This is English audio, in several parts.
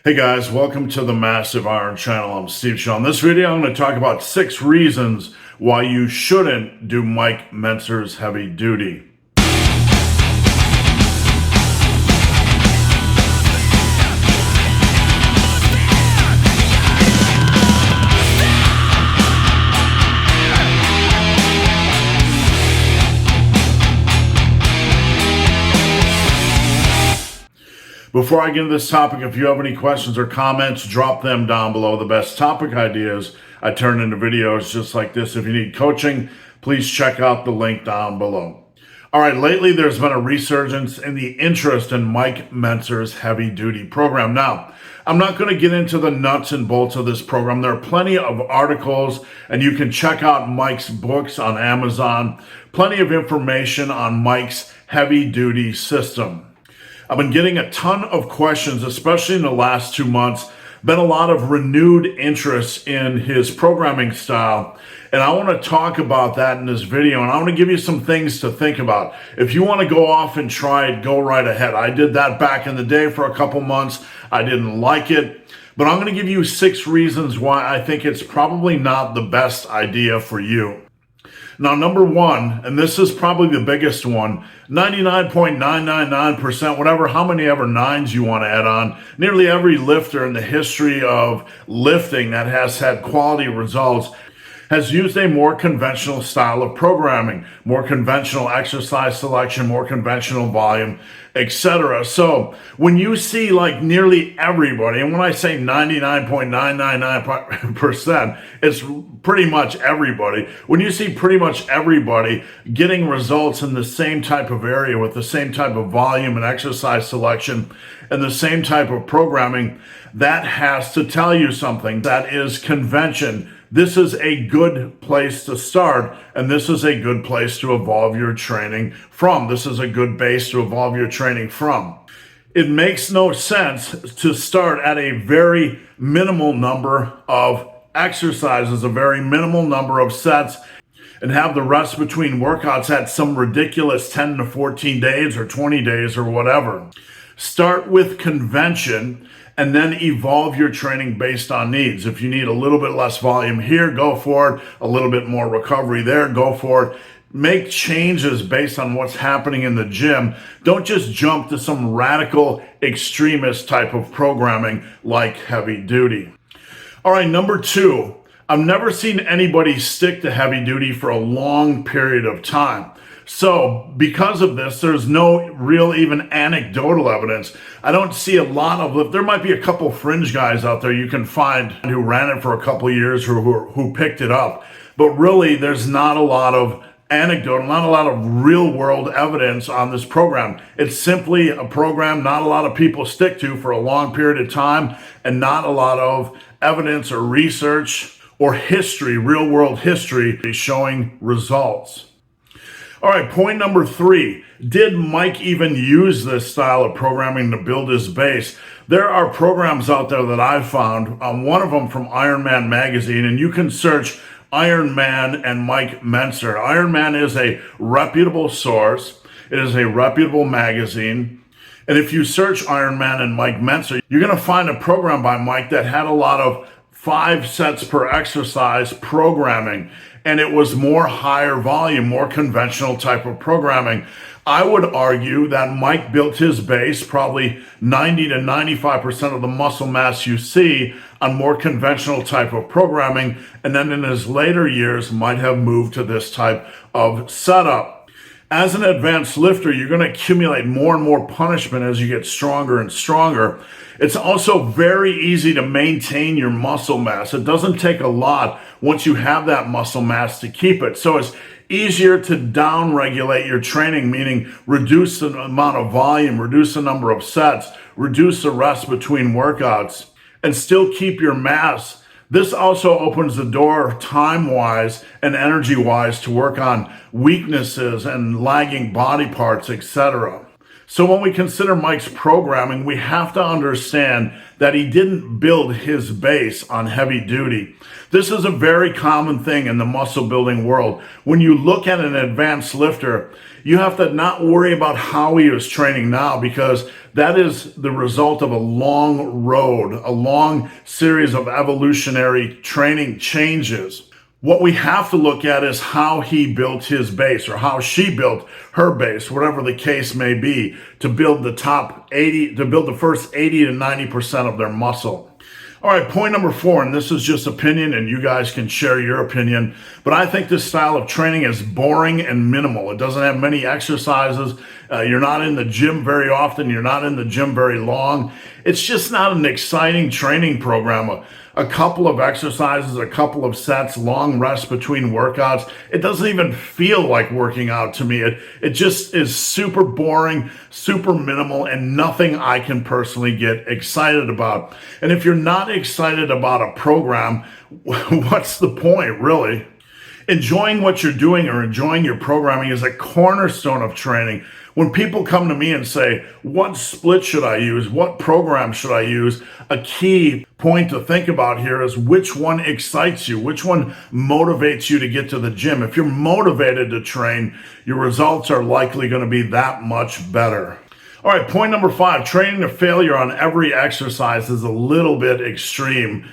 Hey guys, welcome to the Massive Iron Channel. I'm Steve Shaw. In this video, I'm going to talk about 6 reasons why you shouldn't do Mike Mentzer's heavy duty. Before I get into this topic, if you have any questions or comments, drop them down below. The best topic ideas I turn into videos just like this. If you need coaching, please check out the link down below. All right, lately there's been a resurgence in the interest in Mike Mentzer's heavy duty program. Now, I'm not going to get into the nuts and bolts of this program. There are plenty of articles, and you can check out Mike's books on Amazon. Plenty of information on Mike's heavy duty system. I've been getting a ton of questions, especially in the last 2 months. Been a lot of renewed interest in his programming style. And I want to talk about that in this video. And I want to give you some things to think about. If you want to go off and try it, go right ahead. I did that back in the day for a couple months. I didn't like it. But I'm going to give you 6 reasons why I think it's probably not the best idea for you. Now, number 1, and this is probably the biggest one, 99.999%, whatever, how many ever nines you want to add on, nearly every lifter in the history of lifting that has had quality results has used a more conventional style of programming, more conventional exercise selection, more conventional volume, etc. So when you see like nearly everybody, and when I say 99.999%, it's pretty much everybody. When you see pretty much everybody getting results in the same type of area with the same type of volume and exercise selection and the same type of programming, that has to tell you something. That is convention. This is a good place to start, and this is a good place to evolve your training from. This is a good base to evolve your training from. It makes no sense to start at a very minimal number of exercises, a very minimal number of sets, and have the rest between workouts at some ridiculous 10 to 14 days or 20 days or whatever. Start with convention and then evolve your training based on needs. If you need a little bit less volume here, go for it. A little bit more recovery there, go for it. Make changes based on what's happening in the gym. Don't just jump to some radical extremist type of programming like heavy duty. All right, number 2, I've never seen anybody stick to heavy duty for a long period of time. So because of this, there's no real even anecdotal evidence. I don't see a lot of, there might be a couple fringe guys out there you can find who ran it for a couple of years or who picked it up. But really, there's not a lot of anecdote, not a lot of real world evidence on this program. It's simply a program not a lot of people stick to for a long period of time, and not a lot of evidence or research or history, real world history showing results. All right, point number 3. Did Mike even use this style of programming to build his base? There are programs out there that I've found, one of them from Ironman magazine, and you can search Ironman and Mike Mentzer. Ironman is a reputable source. It is a reputable magazine. And if you search Ironman and Mike Mentzer, you're going to find a program by Mike that had a lot of 5 sets per exercise programming. And it was more higher volume, more conventional type of programming. I would argue that Mike built his base, probably 90 to 95% of the muscle mass you see, on more conventional type of programming. And then in his later years, might have moved to this type of setup. As an advanced lifter, you're going to accumulate more and more punishment as you get stronger and stronger. It's also very easy to maintain your muscle mass. It doesn't take a lot once you have that muscle mass to keep it. So it's easier to down-regulate your training, meaning reduce the amount of volume, reduce the number of sets, reduce the rest between workouts, and still keep your mass. This also opens the door time-wise and energy-wise to work on weaknesses and lagging body parts, etc. So when we consider Mike's programming, we have to understand that he didn't build his base on heavy duty. This is a very common thing in the muscle building world. When you look at an advanced lifter, you have to not worry about how he is training now, because that is the result of a long road, a long series of evolutionary training changes. What we have to look at is how he built his base, or how she built her base, whatever the case may be, to build the first 80 to 90% of their muscle. All right, point number 4, and this is just opinion, and you guys can share your opinion, but I think this style of training is boring and minimal. It doesn't have many exercises. You're not in the gym very often. You're not in the gym very long. It's just not an exciting training program. A couple of exercises, a couple of sets, long rest between workouts. It doesn't even feel like working out to me. It just is super boring, super minimal, and nothing I can personally get excited about. And if you're not excited about a program, what's the point, really? Enjoying what you're doing or enjoying your programming is a cornerstone of training. When people come to me and say, what split should I use? What program should I use? A key point to think about here is which one excites you, which one motivates you to get to the gym. If you're motivated to train, your results are likely going to be that much better. All right, point number 5, training to failure on every exercise is a little bit extreme,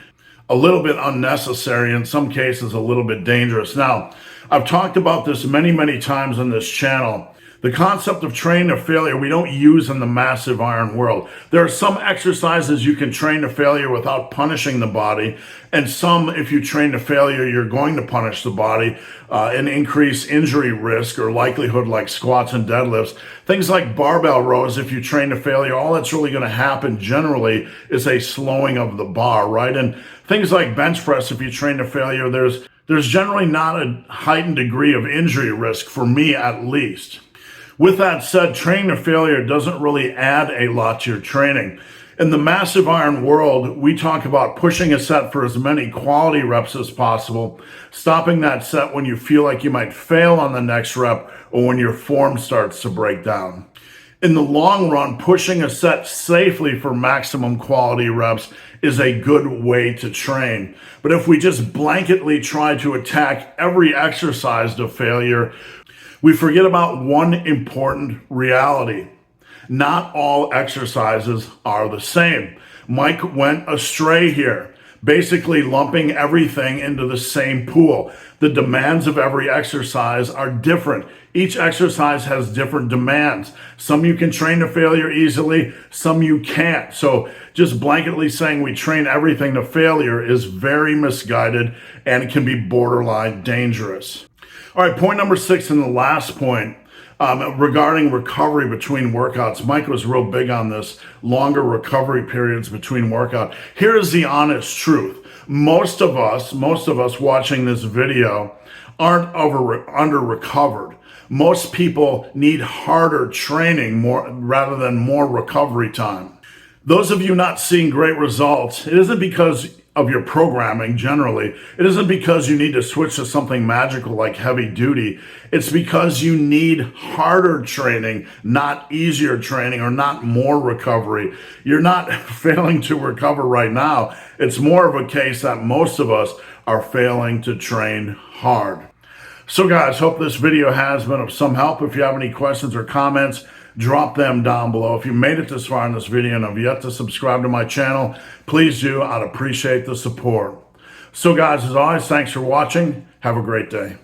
a little bit unnecessary, in some cases a little bit dangerous. Now, I've talked about this many, many times on this channel. The concept of training to failure we don't use in the massive iron world. There are some exercises you can train to failure without punishing the body, and some, if you train to failure, you're going to punish the body and increase injury risk or likelihood, like squats and deadlifts. Things like barbell rows, if you train to failure, all that's really going to happen generally is a slowing of the bar, right? And things like bench press, if you train to failure, there's generally not a heightened degree of injury risk, for me at least. With that said, training to failure doesn't really add a lot to your training. In the massive iron world, we talk about pushing a set for as many quality reps as possible, stopping that set when you feel like you might fail on the next rep or when your form starts to break down. In the long run, pushing a set safely for maximum quality reps is a good way to train. But if we just blanketly try to attack every exercise to failure, we forget about one important reality. Not all exercises are the same. Mike went astray here, basically lumping everything into the same pool. The demands of every exercise are different. Each exercise has different demands. Some you can train to failure easily, some you can't. So just blanketly saying we train everything to failure is very misguided and can be borderline dangerous. All right, point number 6, and the last point, regarding recovery between workouts. Mike was real big on this, longer recovery periods between workout. Here is the honest truth. Most of us watching this video aren't under recovered. Most people need harder training rather than more recovery time. Those of you not seeing great results, it isn't because of your programming generally. It isn't because you need to switch to something magical like heavy duty. It's because you need harder training, not easier training, or not more recovery. You're not failing to recover right now. It's more of a case that most of us are failing to train hard. So guys, hope this video has been of some help. If you have any questions or comments, drop them down below. If you made it this far in this video and have yet to subscribe to my channel, please do. I'd appreciate the support. So guys, as always, thanks for watching. Have a great day.